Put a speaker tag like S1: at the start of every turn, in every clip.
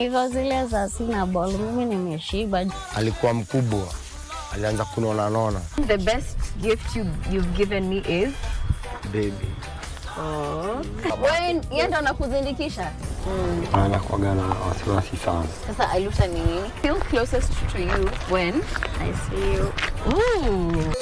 S1: Hivyo zile za sina ball mimi nimeshiba.
S2: Alikuwa mkubwa. Alianza kunona.
S3: The best gift you've given me is
S2: baby.
S3: Oh. When yenda anakuzindikisha?
S2: Anakuwa na wasiwasi sana.
S3: Sasa Aluta ni nini? Feel closest to you when
S1: I see you.
S3: Ooh.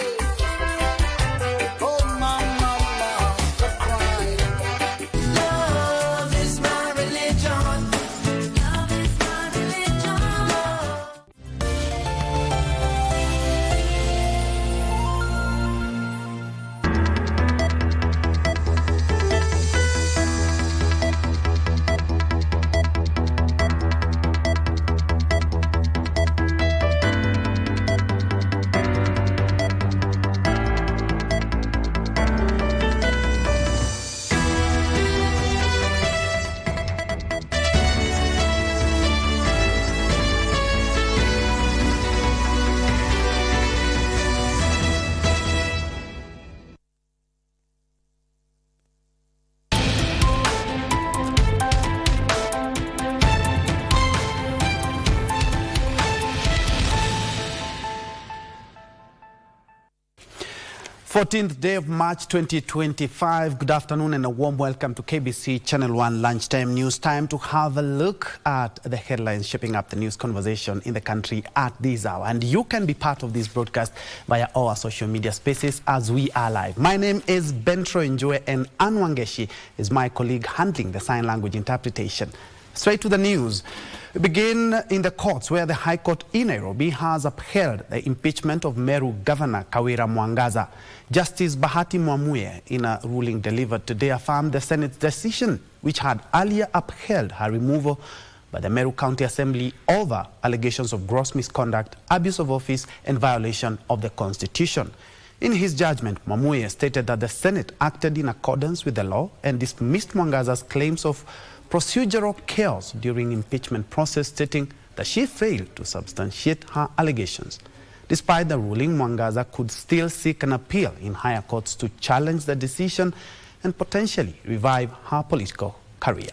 S4: Fourteenth day of March 2025. Good afternoon and a warm welcome to KBC Channel 1 Lunchtime News. Time to have a look at the headlines shaping up the news conversation in the country at this hour. And you can be part of this broadcast via our social media spaces as we are live. My name is Njue and Anwangeshi is my colleague handling the sign language interpretation. Straight to the news. We begin in the courts where the High Court in Nairobi has upheld the impeachment of Meru Governor Kawira Mwangaza. Justice Bahati Mwamuye, in a ruling delivered today, affirmed the Senate's decision, which had earlier upheld her removal by the Meru County Assembly over allegations of gross misconduct, abuse of office, and violation of the Constitution. In his judgment, Mwamuye stated that the Senate acted in accordance with the law and dismissed Mwangaza's claims of procedural chaos during impeachment process, stating that she failed to substantiate her allegations. Despite the ruling, Mwangaza could still seek an appeal in higher courts to challenge the decision and potentially revive her political career.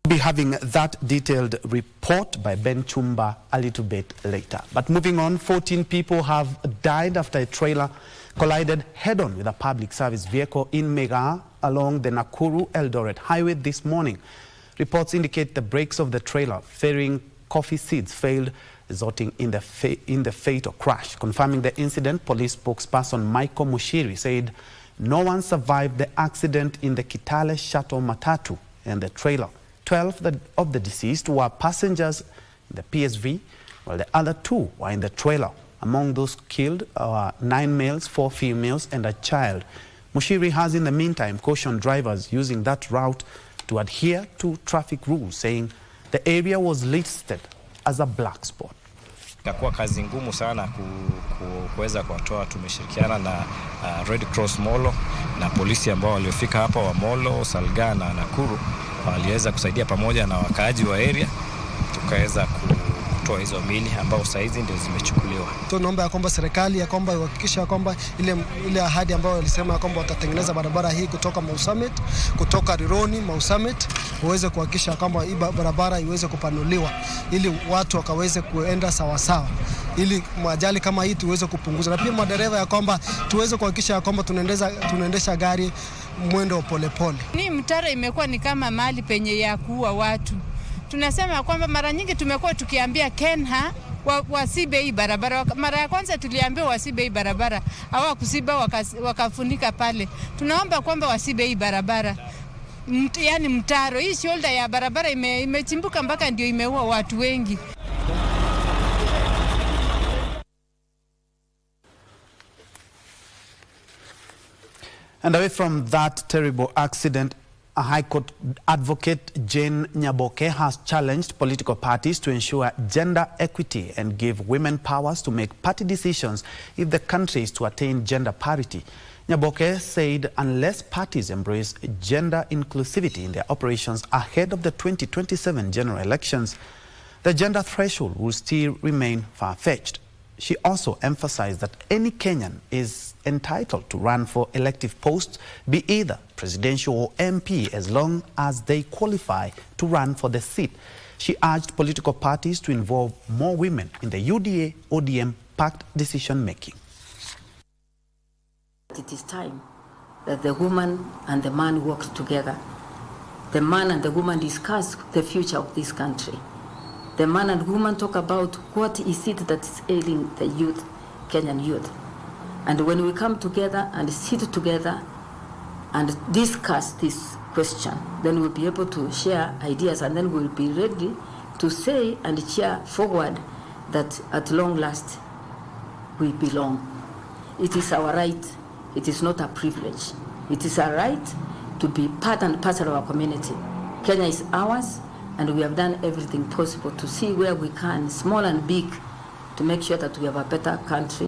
S4: We'll be having that detailed report by Ben Chumba a little bit later. But moving on, 14 people have died after a trailer collided head-on with a public service vehicle in Mega along the Nakuru-Eldoret highway this morning. Reports indicate the brakes of the trailer ferrying coffee seeds failed, resulting in the fatal crash. Confirming the incident, police spokesperson Michael Mushiri said no one survived the accident in the Kitale shuttle matatu and the trailer. 12 of the deceased were passengers in the PSV, while the other 2 were in the trailer. Among those killed are 9 males, 4 females, and a child. Mushiri has in the meantime cautioned drivers using that route to adhere to traffic rules, saying the area was listed as a black spot.
S5: Itakuwa kazi ngumu sana kuweza kuwatoa. Tumeshirikiana na Red Cross Molo na polisi ambao waliofika hapa wa Molo, Salga na Nakuru, waliweza kusaidia pamoja na wakaaji wa area, tukaweza kutoa hizo mili ambao saizi ndio zimechukuliwa.
S6: Tunaomba ya kwamba serikali ya kwamba ihakikishe kwamba ile ahadi ambayo walisema ya kwamba watatengeneza barabara hii kutoka Mau Summit, kutoka Rironi Mau Summit, uweze kuhakikisha kwamba hii barabara iweze kupanuliwa ili watu wakaweze kuenda sawa sawa, ili majali kama hii tuweze kupunguza, na pia madereva ya kwamba tuweze kuhakikisha kwamba tunaendesha gari mwendo polepole.
S7: Ni mtaro imekuwa ni kama mahali penye ya kuua watu. Tunasema kwamba mara nyingi tumekuwa tukiambia Kenha wasibe hii barabara. Mara ya kwanza tuliambia wasibe hii barabara, hawakusiba wakafunika pale. Tunaomba kwamba wasibe hii barabara. Yani mtaro, hii shoulder ya barabara imechimbuka mpaka ndio imeua watu wengi.
S4: And away from that terrible accident, a High Court advocate, Jane Nyaboke, has challenged political parties to ensure gender equity and give women powers to make party decisions if the country is to attain gender parity. Nyaboke said unless parties embrace gender inclusivity in their operations ahead of the 2027 general elections, the gender threshold will still remain far-fetched. She also emphasized that any Kenyan is entitled to run for elective posts, be either presidential or MP, as long as they qualify to run for the seat. She urged political parties to involve more women in the UDA-ODM pact decision-making.
S8: It is time that the woman and the man work together. The man and the woman discuss the future of this country. The man and woman talk about what is it that is ailing the youth, Kenyan youth. And when we come together and sit together and discuss this question, then we'll be able to share ideas, and then we'll be ready to say and cheer forward that at long last we belong. It is our right. It is not a privilege. It is our right to be part and parcel of our community. Kenya is ours, and we have done everything possible to see where we can, small and big, to make sure that we have a better country.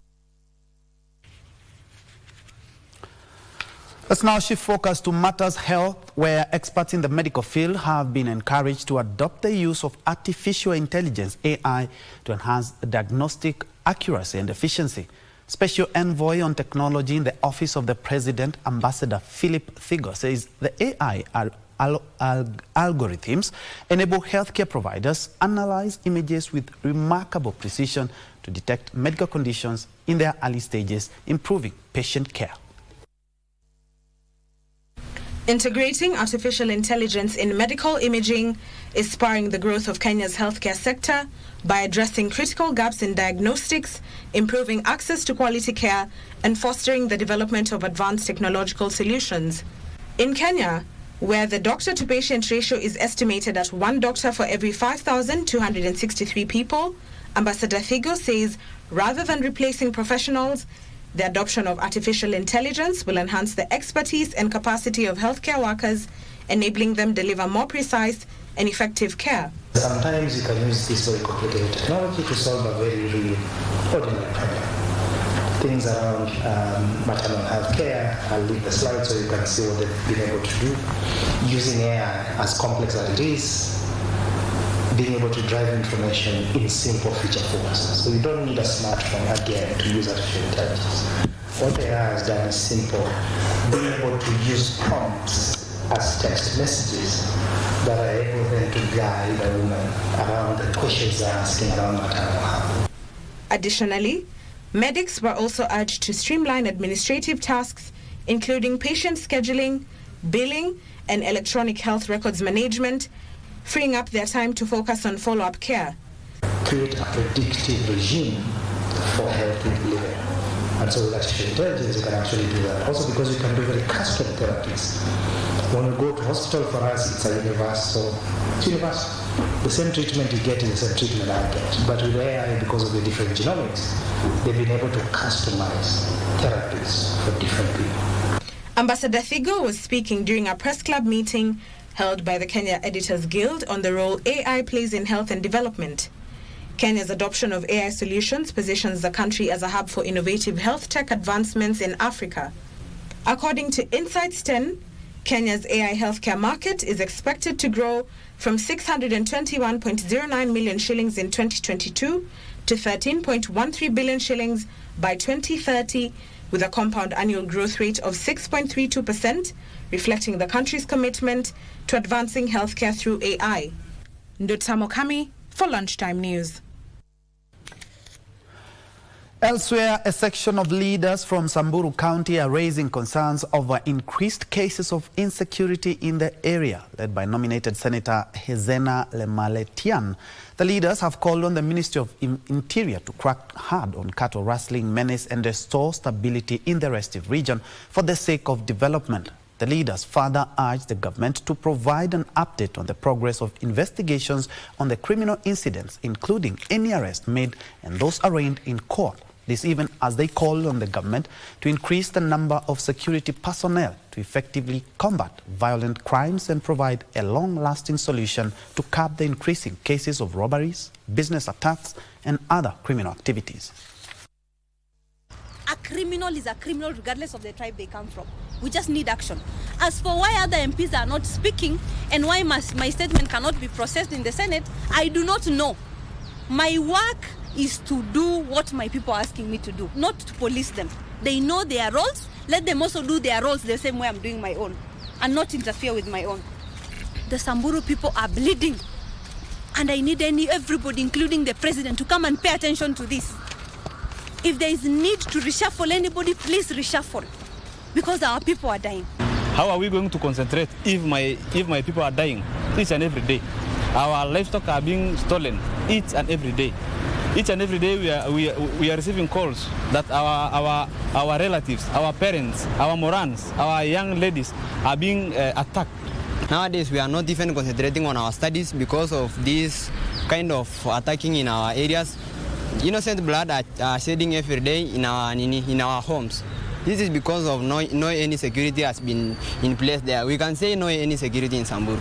S4: Let's now shift focus to matters health, where experts in the medical field have been encouraged to adopt the use of artificial intelligence, AI, to enhance diagnostic accuracy and efficiency. Special Envoy on Technology in the Office of the President, Ambassador Philip Thigo, says the AI algorithms enable healthcare providers analyze images with remarkable precision to detect medical conditions in their early stages, improving patient care.
S9: Integrating artificial intelligence in medical imaging is spurring the growth of Kenya's healthcare sector by addressing critical gaps in diagnostics, improving access to quality care, and fostering the development of advanced technological solutions. In Kenya, where the doctor-to-patient ratio is estimated at 1 doctor for every 5,263 people, Ambassador Thigo says rather than replacing professionals, the adoption of artificial intelligence will enhance the expertise and capacity of healthcare workers, enabling them to deliver more precise and effective care.
S10: Sometimes you can use this very complicated technology to solve a very, really ordinary problem. Things around maternal health care, I'll leave the slide so you can see what they've been able to do. Using AI, as complex as it is, being able to drive information in simple feature forms. So you don't need a smartphone again to use artificial intelligence. What AI has done is simple. Being able to use prompts as text messages that are able then to guide a woman around the questions they're asking around maternal health.
S9: Additionally, medics were also urged to streamline administrative tasks, including patient scheduling, billing, and electronic health records management, freeing up their time to focus on follow-up care.
S10: Create a predictive regime for healthy living. And so with artificial intelligence, you can actually do that. Also because you can do very custom therapies. When you go to hospital, for us, it's a universal. It's universal. The same treatment you get is the same treatment I get. But with AI, because of the different genomics, they've been able to customize therapies for different people.
S9: Ambassador Thigo was speaking during a press club meeting held by the Kenya Editors Guild on the role AI plays in health and development. Kenya's adoption of AI solutions positions the country as a hub for innovative health tech advancements in Africa. According to Insights 10, Kenya's AI healthcare market is expected to grow from 621.09 million shillings in 2022 to 13.13 billion shillings by 2030, with a compound annual growth rate of 6.32%, reflecting the country's commitment to advancing healthcare through AI. Ndotamo Kami for Lunchtime News.
S4: Elsewhere, a section of leaders from Samburu County are raising concerns over increased cases of insecurity in the area, led by nominated Senator Hezena Lemaletian. The leaders have called on the Ministry of Interior to crack hard on cattle rustling menace and restore stability in the restive region for the sake of development. The leaders further urged the government to provide an update on the progress of investigations on the criminal incidents, including any arrest made and those arraigned in court. This even as they called on the government to increase the number of security personnel to effectively combat violent crimes and provide a long-lasting solution to curb the increasing cases of robberies, business attacks, and other criminal activities.
S11: A criminal is a criminal regardless of the tribe they come from. We just need action. As for why other MPs are not speaking and why my statement cannot be processed in the Senate, I do not know. My work is to do what my people are asking me to do, not to police them. They know their roles. Let them also do their roles the same way I'm doing my own and not interfere with my own. The Samburu people are bleeding. And I need everybody, including the president, to come and pay attention to this. If there is need to reshuffle anybody, please reshuffle. Because our people are dying.
S12: How are we going to concentrate if my people are dying each and every day? Our livestock are being stolen each and every day. Each and every day we are receiving calls that our relatives, our parents, our morans, our young ladies are being attacked.
S13: Nowadays we are not even concentrating on our studies because of this kind of attacking in our areas. Innocent blood are shedding every day in our homes. This is because of no any security has been in place there. We can say no any security in Samburu.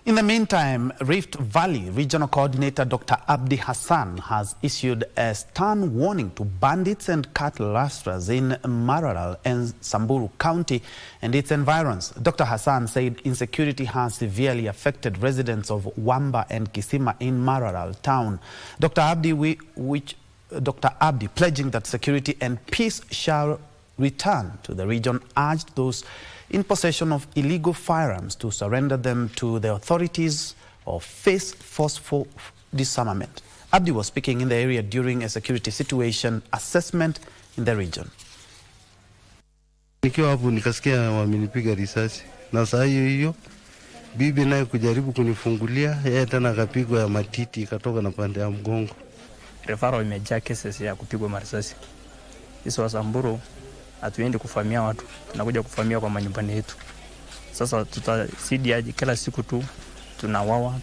S4: In the meantime, Rift Valley Regional Coordinator Dr. Abdi Hassan has issued a stern warning to bandits and cattle rustlers in Maternal and Samburu County and its environs. Dr. Hassan said insecurity has severely affected residents of Wamba and Kisima in Maternal town. Dr. Abdi, pledging that security and peace shall return to the region, urged those in possession of illegal firearms to surrender them to the authorities or face forceful disarmament. Abdi was speaking in the area during a security situation assessment in the region.
S14: Nikiwa hapo nikasikia wamenipiga risasi na saa hiyo bibi naye kujaribu kunifungulia, yeye tena akapigwa ya matiti ikatoka na pande ya mgongo.
S15: Referral imejaa cases ya kupigwa marisasi. Sisi wa Samburu hatuendi kufamia watu, tunakuja kufamia kwa manyumbani yetu. Sasa tutasidi aje kila siku tu tunawawa,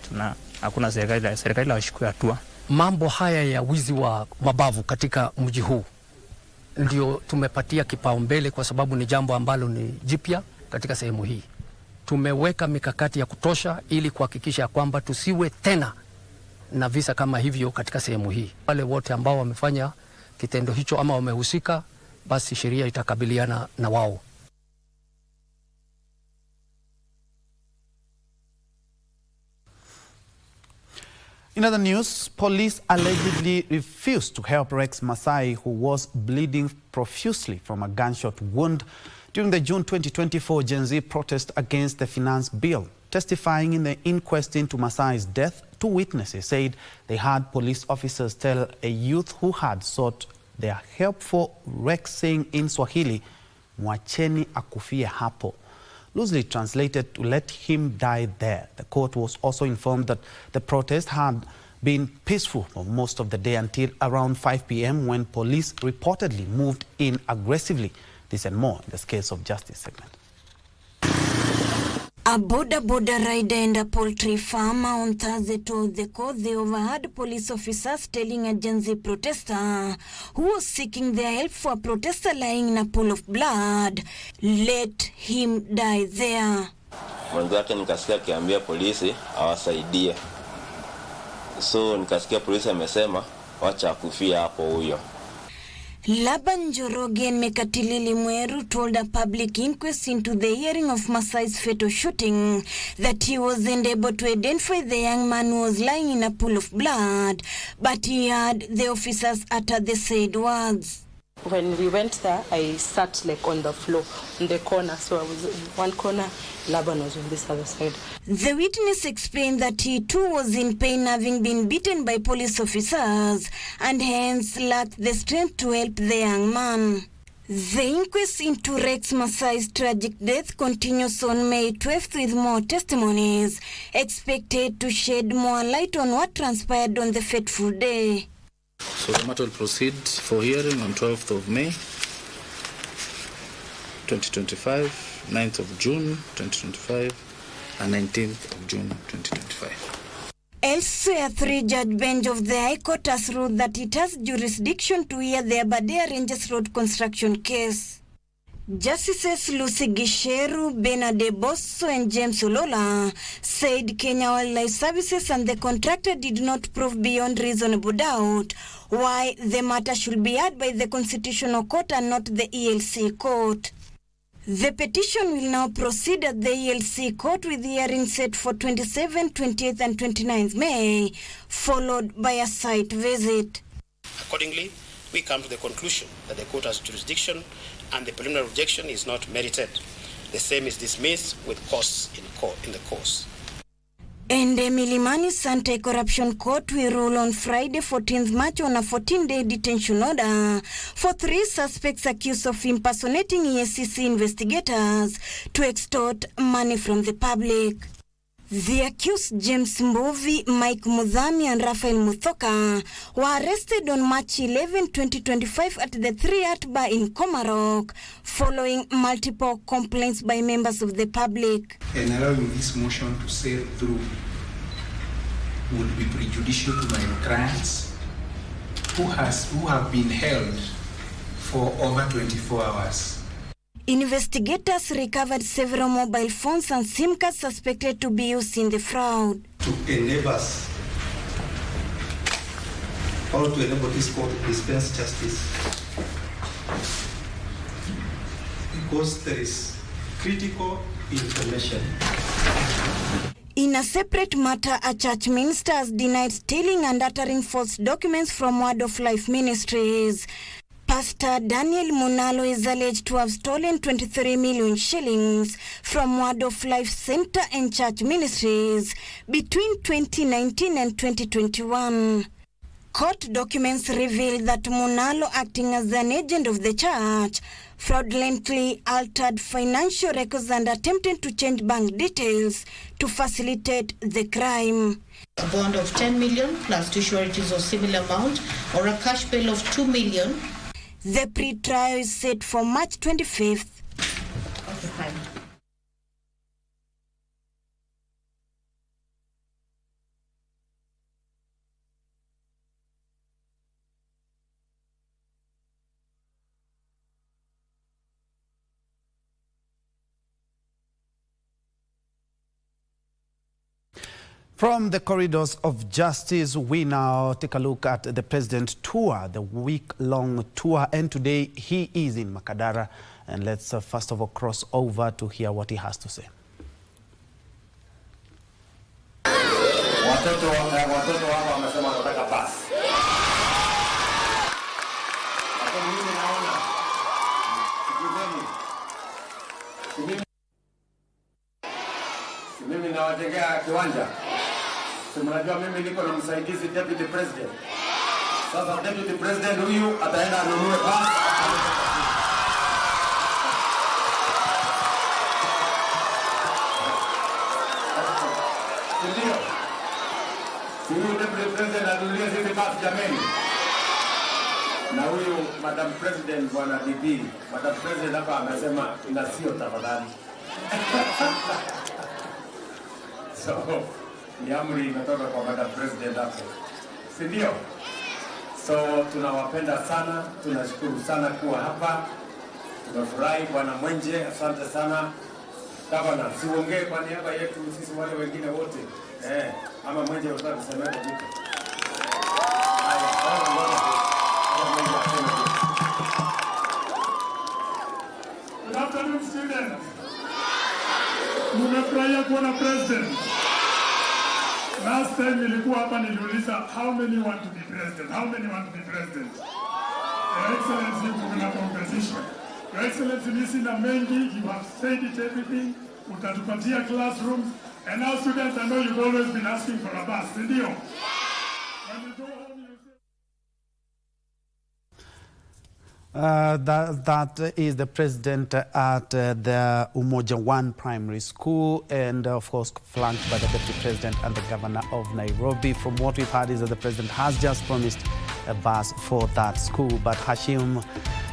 S15: hakuna serikali hashikui hatua.
S16: Mambo haya ya wizi wa mabavu katika mji huu ndio tumepatia kipaumbele kwa sababu ni jambo ambalo ni jipya katika sehemu hii. Tumeweka mikakati ya kutosha ili kuhakikisha kwamba tusiwe tena na visa kama hivyo katika sehemu hii. Wale wote ambao wamefanya kitendo hicho ama wamehusika, basi sheria itakabiliana na wao.
S4: In other news, police allegedly refused to help Rex Masai, who was bleeding profusely from a gunshot wound during the June 2024 Gen Z protest against the finance bill. Testifying in the inquest into Masai's death, two witnesses said they had police officers tell a youth who had sought their help for Rex, saying in Swahili, "Mwacheni akufie hapo," loosely translated to "let him die there." The court was also informed that the protest had been peaceful for most of the day until around 5 p.m. when police reportedly moved in aggressively. This and more in this Case of Justice segment.
S17: A border rider and a poultry farmer on Thursday told the court they overheard police officers telling a Gen Z protester who was seeking their help for a protester lying in a pool of blood, "Let him die there."
S18: Mwenzake nikasikia akiambia polisi awasaidie. So nikasikia polisi amesema wacha akufia hapo huyo.
S17: Laban Njoroge and Mekatilili Mweru told a public inquest into the hearing of Masai's fatal shooting that he wasn't able to identify the young man who was lying in a pool of blood, but he heard the officers utter the said words.
S19: When we went there, I sat like on the floor, in the corner. So I was in one corner, Laban was on this other side.
S17: The witness explained that he too was in pain, having been beaten by police officers, and hence lacked the strength to help the young man. The inquest into Rex Masai's tragic death continues on May 12th with more testimonies expected to shed more light on what transpired on the fateful day.
S20: So the matter will proceed for hearing on 12th of May 2025, 9th of June 2025, and 19th of June 2025.
S17: Elsewhere, three-judge bench of the High Court has ruled that it has jurisdiction to hear the Aberdare Rangers Road construction case. Justices Lucy Gisheru, Benade Bosso and James Olola said Kenya Wildlife Services and the contractor did not prove beyond reasonable doubt why the matter should be heard by the Constitutional Court and not the ELC Court. The petition will now proceed at the ELC Court with hearing set for 27th, 28th and 29th May, followed by a site visit.
S21: Accordingly, we come to the conclusion that the court has jurisdiction and the preliminary objection is not merited, the same is dismissed with cause in the course.
S17: And the Milimani's Anti-Corruption Court will rule on Friday, 14th March on a 14-day detention order for 3 suspects accused of impersonating EACC investigators to extort money from the public. The accused James Mbovi, Mike Mudhami and Rafael Muthoka were arrested on March 11, 2025 at the 3-Art Bar in Komarok following multiple complaints by members of the public.
S22: And allowing this motion to sail through would be prejudicial to my clients who have been held for over 24 hours.
S17: Investigators recovered several mobile phones and SIM cards suspected to be used in the fraud.
S22: To enable us, or to enable this court to dispense justice, because there is critical information.
S17: In a separate matter, a church minister has denied stealing and uttering false documents from Word of Life Ministries. Pastor Daniel Munalo is alleged to have stolen 23 million shillings from Word of Life Center and Church Ministries between 2019 and 2021. Court documents reveal that Munalo, acting as an agent of the church, fraudulently altered financial records and attempted to change bank details to facilitate the crime.
S23: A bond of 10 million plus 2 sureties of similar amount or a cash bail of 2 million.
S17: The pre-trial is set for March 25th.
S23: Okay, fine.
S4: From the corridors of justice, we now take a look at the president's tour, the week-long tour. And today he is in Makadara. And let's first of all cross over to hear what he has to say.
S24: Watoto hapa wamesema wanataka basi. Lakini mimi naona mimi nawajengea kiwanja. Mnajua mimi niko na msaidizi deputy president. Sasa deputy president huyu ataenda anunue basi. Ndio. Huyu deputy president anunulie sisi basi jameni. Na huyu madam president bwana DP, madam president hapa amesema ina sio tafadhali. So ni amri inatoka kwa madam president hapo, si ndio? So tunawapenda sana, tunashukuru sana kuwa hapa, tunafurahi. Bwana Mwenje, asante sana. Gavana, siongee kwa niaba yetu sisi wale wengine wote, ama Mwenje unataka kusema kitu?
S25: Good afternoon, students. Nimefurahia kuona president. Last time nilikuwa hapa niliuliza how many want to be president? How many want to be president? Your Excellency, kuna competition. Your Excellency, listen na mengi, you have said it everything. Utatupatia classrooms, and now students, I know you've always been asking for a bus, ndio? When you go home, you
S4: That is the president at the Umoja 1 Primary School, and of course flanked by the deputy president and the governor of Nairobi. From what we've heard is that the president has just promised a bus for that school, but Hashim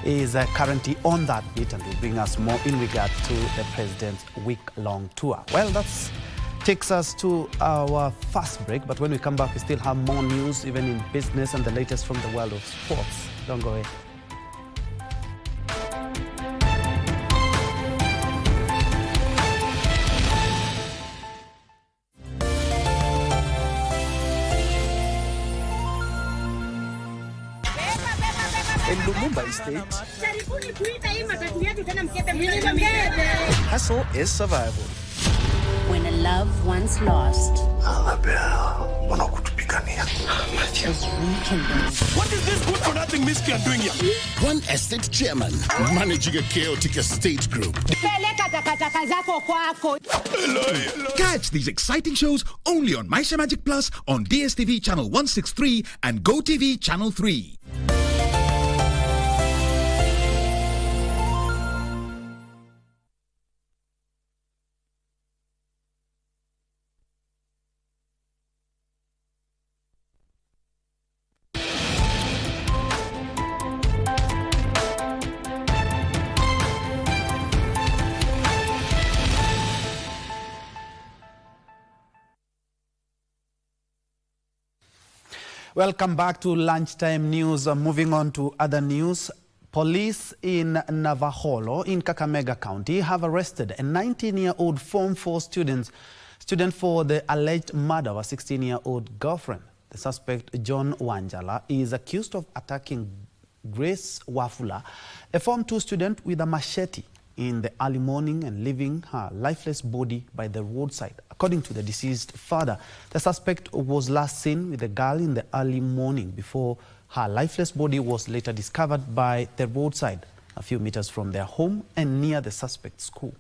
S4: is currently on that beat and will bring us more in regard to the president's week-long tour. Well, that takes us to our first break, but when we come back we still have more news, even in business, and the latest from the world of sports. Don't go away.
S26: In Lumumba Estate, hustle is survival.
S27: When a loved one's lost,
S26: Annabelle,
S1: Kushikania. Matthew.
S2: What is this good for nothing miscreant doing here?
S3: One estate chairman managing a chaotic estate group.
S2: Catch these exciting shows only on Maisha Magic Plus on DSTV channel 163 and GoTV channel 3.
S4: Welcome back to Lunchtime News. Moving on to other news. Police in Navaholo in Kakamega County have arrested a 19-year-old Form 4 student for the alleged murder of a 16-year-old girlfriend. The suspect, John Wanjala, is accused of attacking Grace Wafula, a Form 2 student, with a machete in the early morning and leaving her lifeless body by the roadside. According to the deceased father, the suspect was last seen with the girl in the early morning before her lifeless body was later discovered by the roadside, a few meters from their home and near the suspect's school.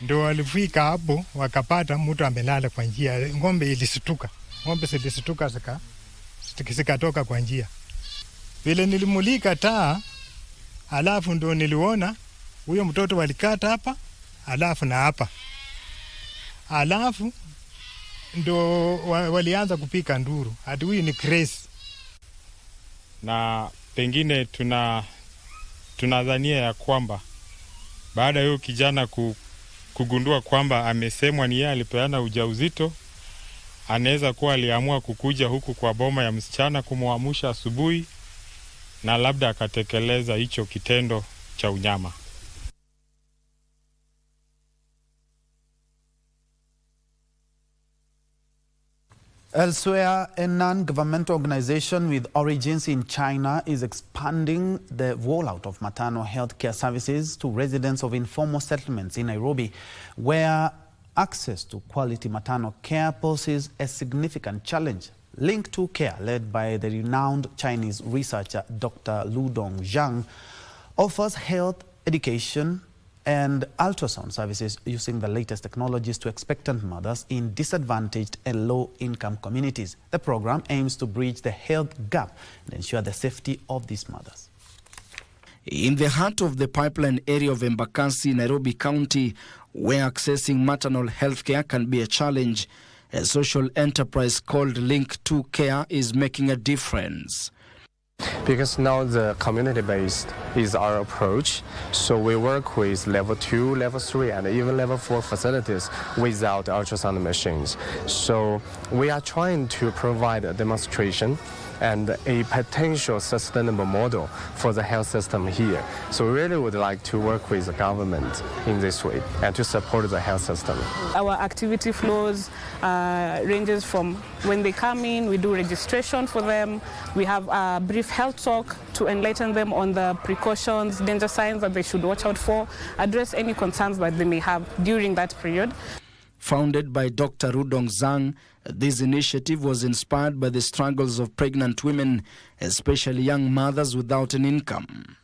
S5: Ndo walifika hapo wakapata mtu amelala kwa njia, ng'ombe ilisituka. Ng'ombe zilisituka zikatoka kwa njia. Vile nilimulika taa, alafu ndo niliona huyo mtoto walikata hapa, alafu na hapa. Alafu ndo walianza kupika nduru. Hadi huyu ni Grace.
S6: Na pengine tunadhania ya kwamba baada ya huyo kijana kugundua kwamba amesemwa ni yeye alipeana ujauzito, anaweza kuwa aliamua kukuja huku kwa boma ya msichana kumwamusha asubuhi na labda akatekeleza hicho kitendo cha unyama.
S4: Elsewhere, a non-governmental organization with origins in China is expanding the rollout of maternal health care services to residents of informal settlements in Nairobi, where access to quality maternal care poses a significant challenge. Link to Care, led by the renowned Chinese researcher Dr. Ludong Zhang, offers health, education, and ultrasound services using the latest technologies to expectant mothers in disadvantaged and low-income communities. The program aims to bridge the health gap and ensure the safety of these mothers.
S7: In the heart of the pipeline area of Embakasi, Nairobi County, where accessing maternal health care can be a challenge, a social enterprise called Link to Care is making a difference.
S27: Because now the community-based is our approach, so we work with level 2, level 3, and even level 4 facilities without ultrasound machines. So we are trying to provide a demonstration and a potential sustainable model for the health system here. So we really would like to work with the government in this way and to support the health system.
S19: Our activity flows ranges from when they come in, we do registration for them, we have a brief health talk to enlighten them on the precautions, danger signs that they should watch out for, address any concerns that they may have during that period.
S7: Founded by Dr. Ludong Zhang, this initiative was inspired by the struggles of pregnant women, especially young mothers without an income.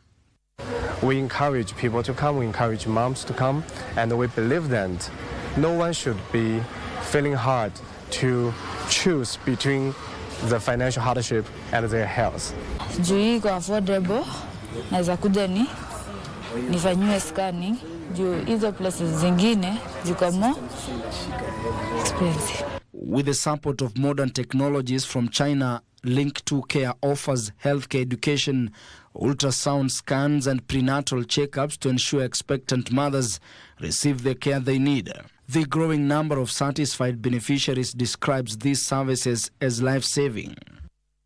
S27: We encourage people to come, we encourage moms to come, and we believe that no one should be feeling hard to choose between the financial hardship and their health.
S28: Juu iko affordable, naweza kuja nifanyiwe scanning, juu hizo places zingine ziko more expensive.
S7: With the support of modern technologies from China, Link to Care offers healthcare education, ultrasound scans and prenatal checkups to ensure expectant mothers receive the care they need. The growing number of satisfied beneficiaries describes these services as life-saving.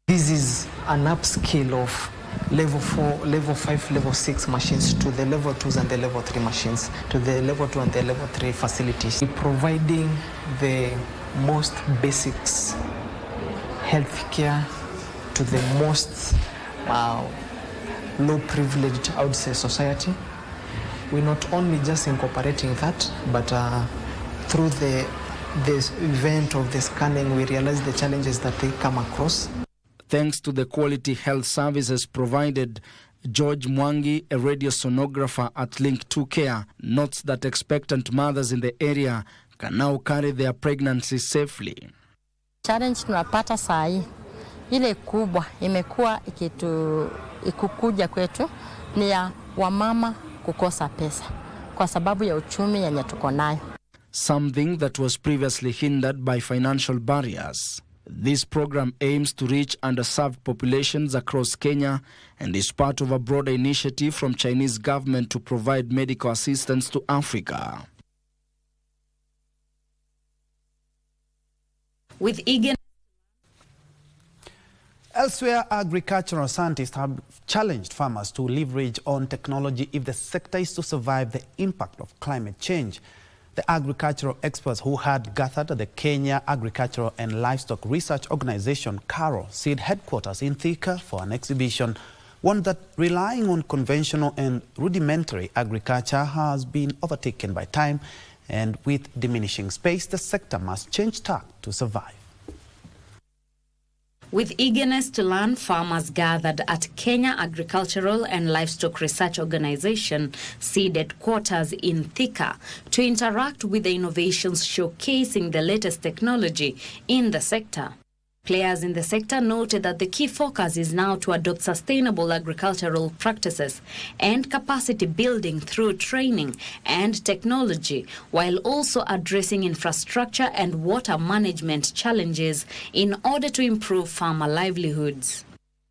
S29: This is an upscale of level 4, level 5, level 6 machines to the level 2s and the level 3 machines, to the level 2 and the level 3 facilities. We're providing the most basics healthcare to the most low-privileged, I would say, society. We're not only just incorporating that, but through the this event of the scanning, we realize the challenges that they come across.
S7: Thanks to the quality health services provided, George Mwangi, a radio sonographer at Link 2 Care, notes that expectant mothers in the area can now carry their pregnancy safely.
S1: Challenge tunapata saa hii ile kubwa imekuwa ikukuja kwetu ni ya wamama kukosa pesa kwa sababu ya uchumi yenye tuko nayo.
S7: Something that was previously hindered by financial barriers. This program aims to reach underserved populations across Kenya and is part of a broader initiative from Chinese government to provide medical assistance to Africa.
S8: With eagerness.
S4: Elsewhere, agricultural scientists have challenged farmers to leverage on technology if the sector is to survive the impact of climate change. The agricultural experts who had gathered at the Kenya Agricultural and Livestock Research Organization, CARO, seed headquarters in Thika for an exhibition, warned that relying on conventional and rudimentary agriculture has been overtaken by time, and with diminishing space, the sector must change tack to survive.
S8: With eagerness to learn, farmers gathered at Kenya Agricultural and Livestock Research Organization, seed headquarters in Thika, to interact with the innovations showcasing the latest technology in the sector. Players in the sector noted that the key focus is now to adopt sustainable agricultural practices and capacity building through training and technology, while also addressing infrastructure and water management challenges in order to improve farmer livelihoods.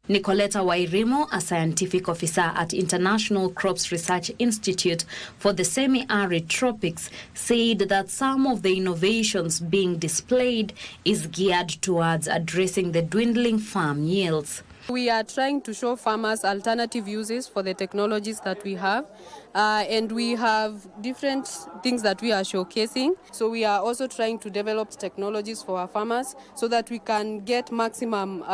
S8: Nicoletta Wairimo, a scientific officer at International Crops Research Institute for the Semi-Arid Tropics, said that some of the innovations being displayed is geared towards addressing the dwindling farm yields.
S9: We are trying to show farmers alternative uses for the technologies that we have, and we have different things that we are showcasing. So we are also trying to develop technologies for our farmers so that we can get maximum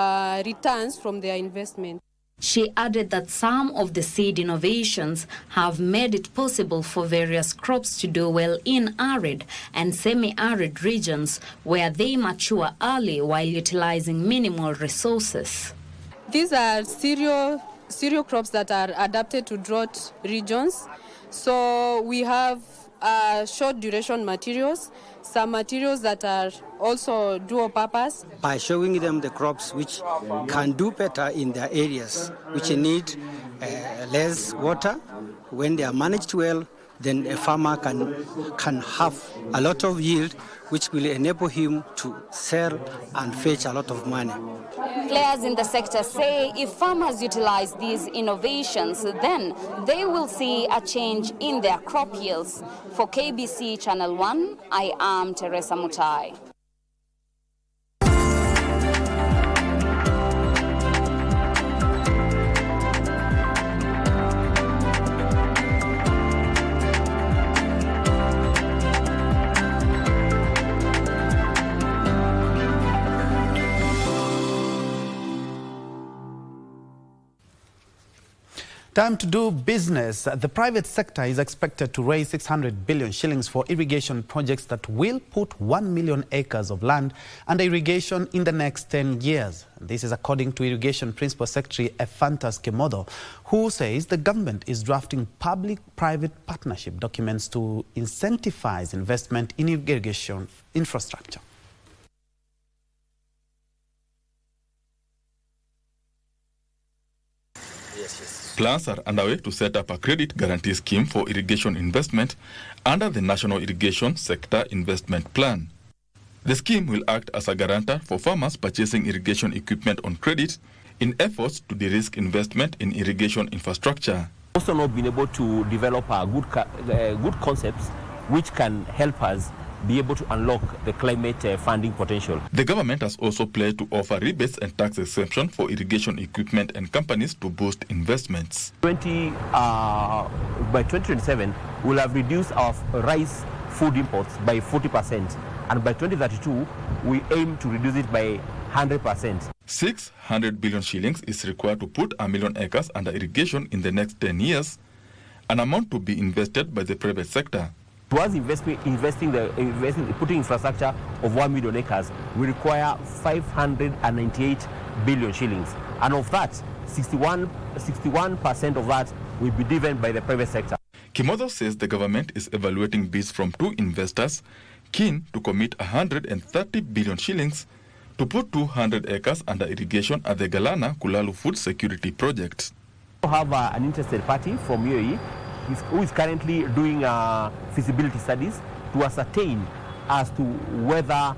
S9: returns from their investment.
S8: She added that some of the seed innovations have made it possible for various crops to do well in arid and semi-arid regions where they mature early while utilizing minimal resources.
S9: These are cereal crops that are adapted to drought regions. So we have short duration materials, some materials that are also dual purpose.
S10: By showing them the crops which can do better in their areas, which need less water, when they are managed well, then a farmer can have a lot of yield, which will enable him to sell and fetch a lot of money.
S8: Players in the sector say if farmers utilize these innovations, then they will see a change in their crop yields. For KBC Channel 1, I am Teresa Mutai.
S4: Time to do business. The private sector is expected to raise 600 billion shillings for irrigation projects that will put 1 million acres of land under irrigation in the next 10 years. This is according to Irrigation Principal Secretary Ephantus Kemodo, who says the government is drafting public-private partnership documents to incentivize investment in irrigation infrastructure.
S11: Plans are underway to set up a credit guarantee scheme for irrigation investment under the National Irrigation Sector Investment Plan. The scheme will act as a guarantor for farmers purchasing irrigation equipment on credit in efforts to de-risk investment in irrigation infrastructure.
S12: Also not been able to develop good concepts which can help us be able to unlock the climate funding potential. The
S11: government has also pledged to offer rebates and tax exemption for irrigation equipment and companies to boost investments.
S12: By 2027, we'll have reduced our rice food imports by 40%, and by 2032, we aim to reduce it by 100%.
S11: 600 billion shillings is required to put 1 million acres under irrigation in the next 10 years, an amount to be invested by the private sector.
S12: Towards putting infrastructure of 1 million acres, we require 598 billion shillings. And of that, 61% of that will be driven by the private sector.
S11: Kimotho says the government is evaluating bids from 2 investors keen to commit 130 billion shillings to put 200 acres under irrigation at the Galana Kulalu Food Security Project.
S12: We have an interested party from UAE who is currently doing feasibility studies to ascertain as to whether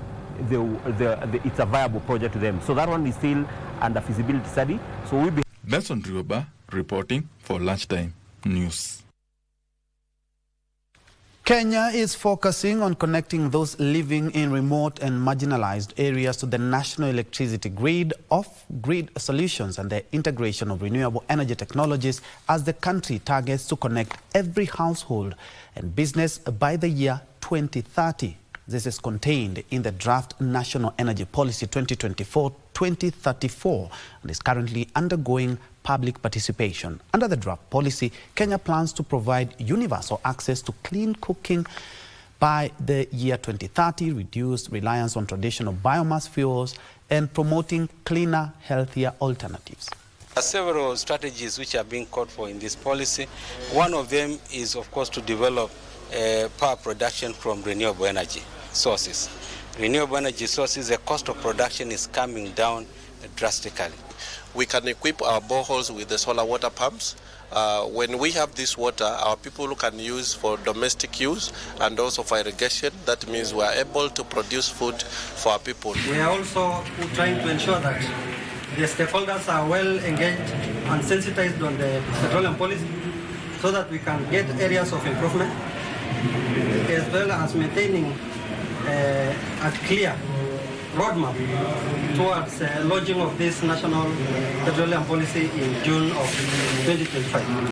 S12: it's a viable project to them. So that one is still under feasibility study. So we'll be...
S11: Benson Drioba reporting for Lunchtime News.
S4: Kenya is focusing on connecting those living in remote and marginalized areas to the national electricity grid, off-grid solutions and the integration of renewable energy technologies as the country targets to connect every household and business by the year 2030. This is contained in the draft National Energy Policy 2024-2034 and is currently undergoing public participation. Under the draft policy, Kenya plans to provide universal access to clean cooking by the year 2030, reduce reliance on traditional biomass fuels, and promoting cleaner, healthier alternatives.
S13: There are several strategies which are being called for in this policy. One of them is, of course, to develop power production from renewable energy sources. Renewable energy sources, the cost of production is coming down drastically.
S14: We can equip our boreholes with the solar water pumps. When we have this water, our people can use for domestic use and also for irrigation. That means we are able to produce food for our people.
S15: We are also trying to ensure that the stakeholders are well engaged and sensitized on the petroleum policy so that we can get areas of improvement as well as maintaining a clear roadmap towards launching of this national petroleum policy in June of 2025.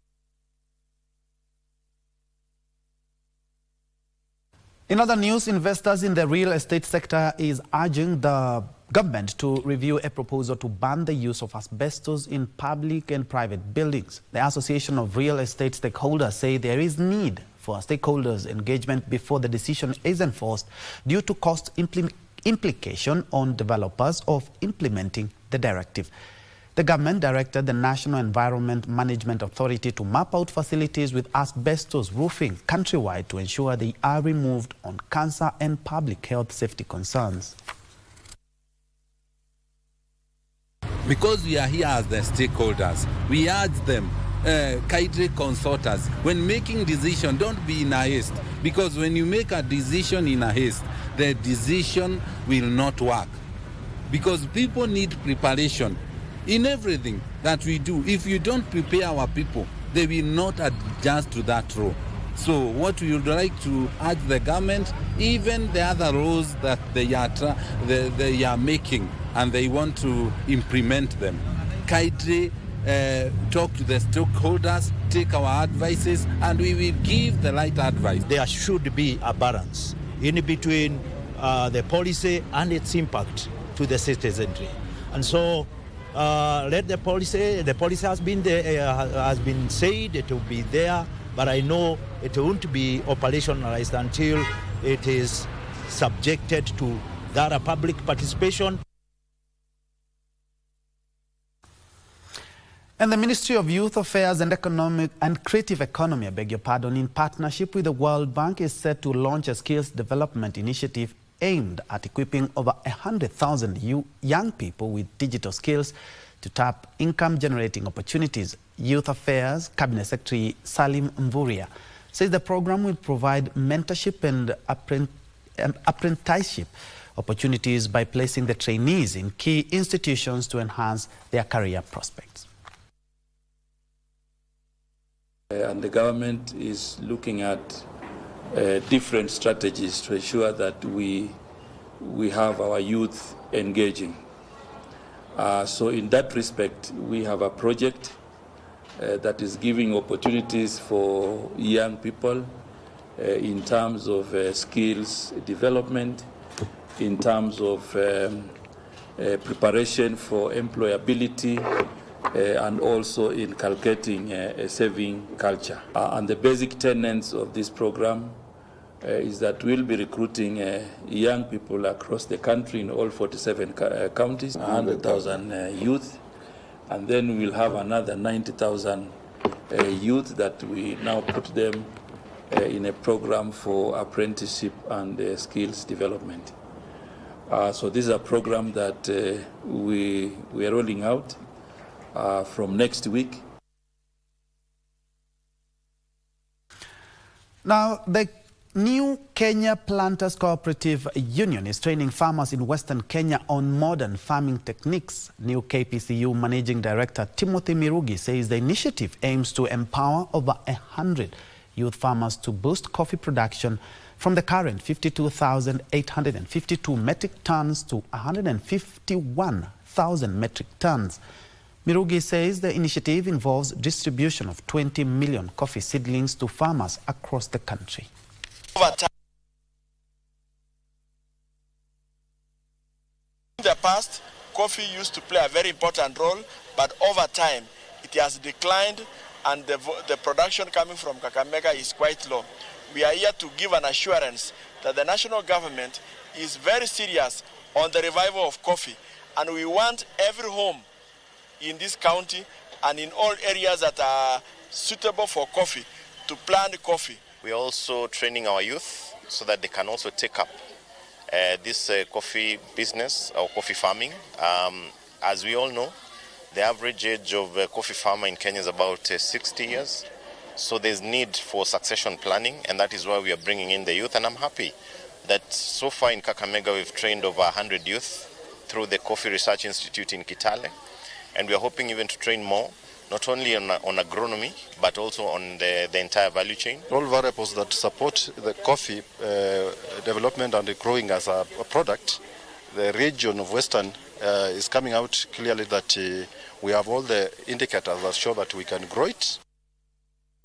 S4: In other news, investors in the real estate sector is urging the government to review a proposal to ban the use of asbestos in public and private buildings. The Association of Real Estate Stakeholders say there is need for stakeholders' engagement before the decision is enforced due to cost implication on developers of implementing the directive. The government directed the National Environment Management Authority to map out facilities with asbestos roofing countrywide to ensure they are removed on cancer and public health safety concerns.
S16: Because we are here as the stakeholders, we urge them, kindly consult us. When making decision, don't be in a haste, because when you make a decision in a haste, the decision will not work. Because people need preparation in everything that we do. If you don't prepare our people, they will not adjust to that role. So what we would like to urge the government, even the other laws that they are making and they want to implement them, kindly talk to the stakeholders, take our advices, and we will give the right advice.
S17: There should be a balance in between the policy and its impact to the citizenry. And so let the policy has been there, has been said it will be there, but I know it won't be operationalized until it is subjected to that public participation.
S4: And the Ministry of Youth Affairs and Creative Economy, in partnership with the World Bank, is set to launch a skills development initiative aimed at equipping over 100,000 young people with digital skills to tap income-generating opportunities. Youth Affairs Cabinet Secretary Salim Mvuria says the program will provide mentorship and apprenticeship opportunities by placing the trainees in key institutions to enhance their career prospects.
S18: And the government is looking at different strategies to ensure that we have our youth engaging. So in that respect, we have a project that is giving opportunities for young people in terms of skills development, in terms of preparation for employability, and also inculcating a saving culture. And the basic tenets of this program is that we'll be recruiting young people across the country in all 47 counties, 100,000 youth, and then we'll have another 90,000 youth that we now put them in a program for apprenticeship and skills development. So this is a program that we are rolling out from next week.
S4: Now, the new Kenya Planters Cooperative Union is training farmers in Western Kenya on modern farming techniques. New KPCU Managing Director Timothy Mirugi says the initiative aims to empower over 100 youth farmers to boost coffee production from the current 52,852 metric tons to 151,000 metric tons. Mirugi says the initiative involves distribution of 20 million coffee seedlings to farmers across the country.
S2: Over time, in the past, coffee used to play a very important role, but over time it has declined and the production coming from Kakamega is quite low. We are here to give an assurance that the national government is very serious on the revival of coffee, and we want every home in this county and in all areas that are suitable for coffee to plant coffee.
S3: We're also training our youth so that they can also take up this coffee business or coffee farming. As we all know, the average age of a coffee farmer in Kenya is about 60 years. So there's need for succession planning, and that is why we are bringing in the youth. And I'm happy that so far in Kakamega we've trained over 100 youth through the Coffee Research Institute in Kitale. And we are hoping even to train more, not only on agronomy, but also on the entire value chain.
S20: All variables that support the coffee development and growing as a product, the region of Western is coming out clearly that we have all the indicators that show that we can grow it.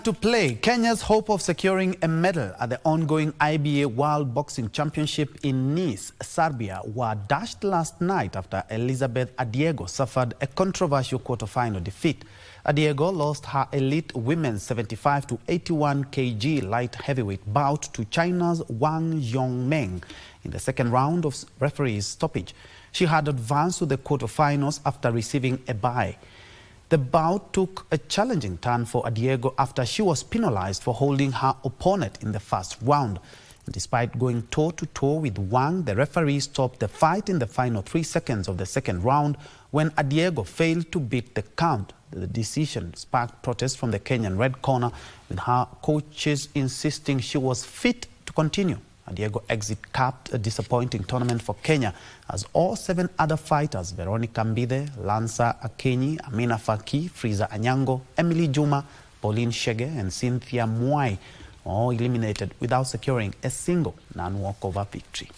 S4: To play, Kenya's hope of securing a medal at the ongoing IBA World Boxing Championship in Nice, Serbia, were dashed last night after Elizabeth Adiego suffered a controversial quarter-final defeat. Adiego lost her elite women's 75 to 81 kg light heavyweight bout to China's Wang Yongmeng in the second round of referee's stoppage. She had advanced to the quarterfinals after receiving a bye. The bout took a challenging turn for Adiego after she was penalized for holding her opponent in the first round. Despite going toe-to-toe with Wang, the referee stopped the fight in the final 3 seconds of the second round when Adiego failed to beat the count. The decision sparked protests from the Kenyan red corner, with her coaches insisting she was fit to continue. Adiego exit capped a disappointing tournament for Kenya as all 7 other fighters, Veronica Mbide, Lanza Akenyi, Amina Faki, Friza Anyango, Emily Juma, Pauline Shege and Cynthia Mwai, were all eliminated without securing a single non-walkover victory.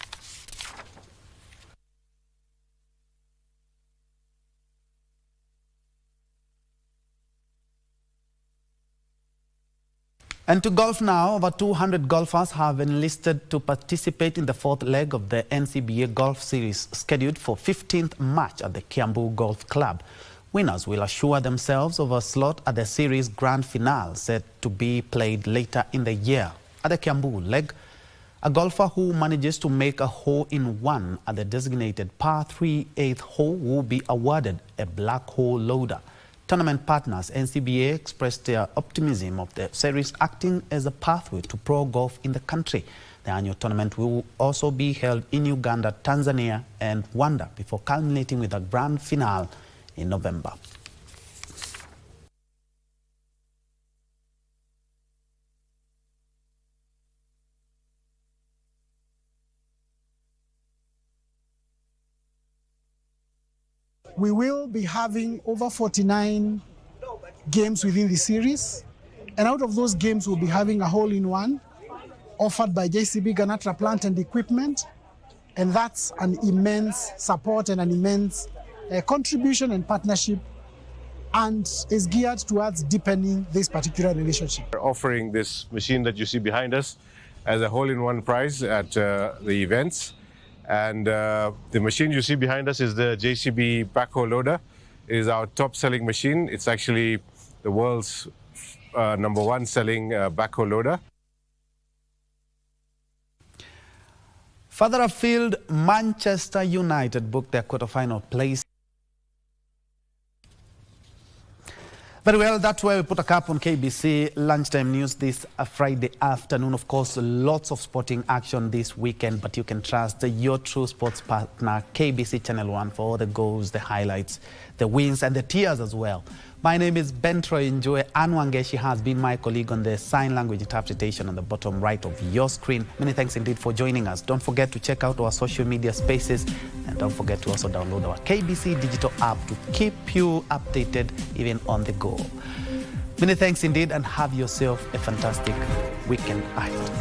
S4: And to golf now, over 200 golfers have enlisted to participate in the 4th leg of the NCBA Golf Series scheduled for 15th March at the Kiambu Golf Club. Winners will assure themselves of a slot at the series grand finale set to be played later in the year. At the Kiambu leg, a golfer who manages to make a hole-in-one at the designated par 3 8th hole will be awarded a black hole loader. Tournament partners NCBA expressed their optimism of the series acting as a pathway to pro golf in the country. The annual tournament will also be held in Uganda, Tanzania and Rwanda before culminating with a grand finale in November.
S21: We will be having over 49 games within the series, and out of those games we'll be having a hole-in-one offered by JCB Ganatra Plant and Equipment, and that's an immense support and an immense contribution and partnership, and is geared towards deepening this particular relationship.
S22: We're offering this machine that you see behind us as a hole-in-one prize at the events. And the machine you see behind us is the JCB backhoe loader. It is our top-selling machine. It's actually the world's #1 selling backhoe loader.
S4: Further afield, Manchester United booked their quarter-final place. Very well, that's where we put a cap on KBC Lunchtime News this Friday afternoon. Of course, lots of sporting action this weekend, but you can trust your true sports partner, KBC Channel 1, for all the goals, the highlights, the wins, and the tears as well. My name is Njue. Anwangeshi has been my colleague on the sign language interpretation on the bottom right of your screen. Many thanks indeed for joining us. Don't forget to check out our social media spaces, and don't forget to also download our KBC digital app to keep you updated even on the go. Many thanks indeed, and have yourself a fantastic weekend ahead.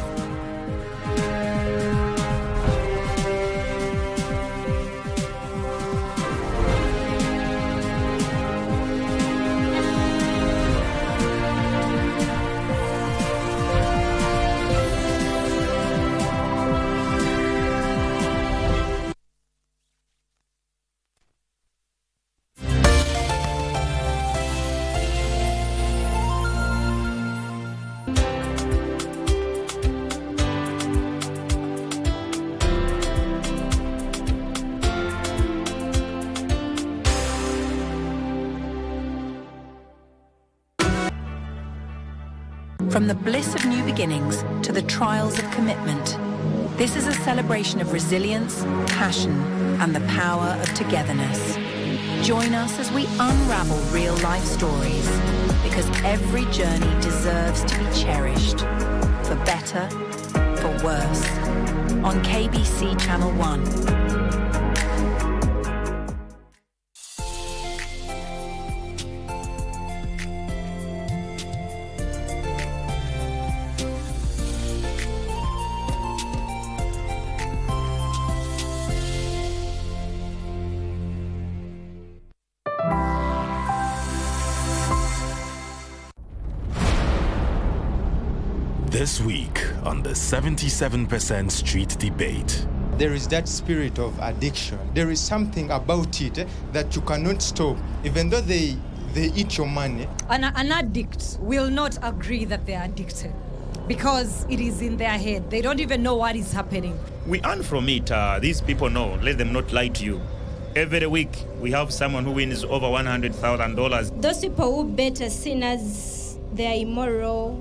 S5: From the bliss of new beginnings to the trials of commitment, this is a celebration of resilience, passion, and the power of togetherness. Join us as we unravel real-life stories, because every journey deserves to be cherished, for better, for worse, on KBC Channel 1.
S6: This week on the 77% Street Debate.
S19: There is that spirit of addiction. There is something about it that you cannot stop, even though they eat your money.
S23: An addict will not agree that they are addicted because it is in their head. They don't even know what is happening.
S24: We earn from it. These people know. Let them not lie to you. Every week, we have someone who wins over $100,000.
S25: Those people who bet as sinners, they are immoral.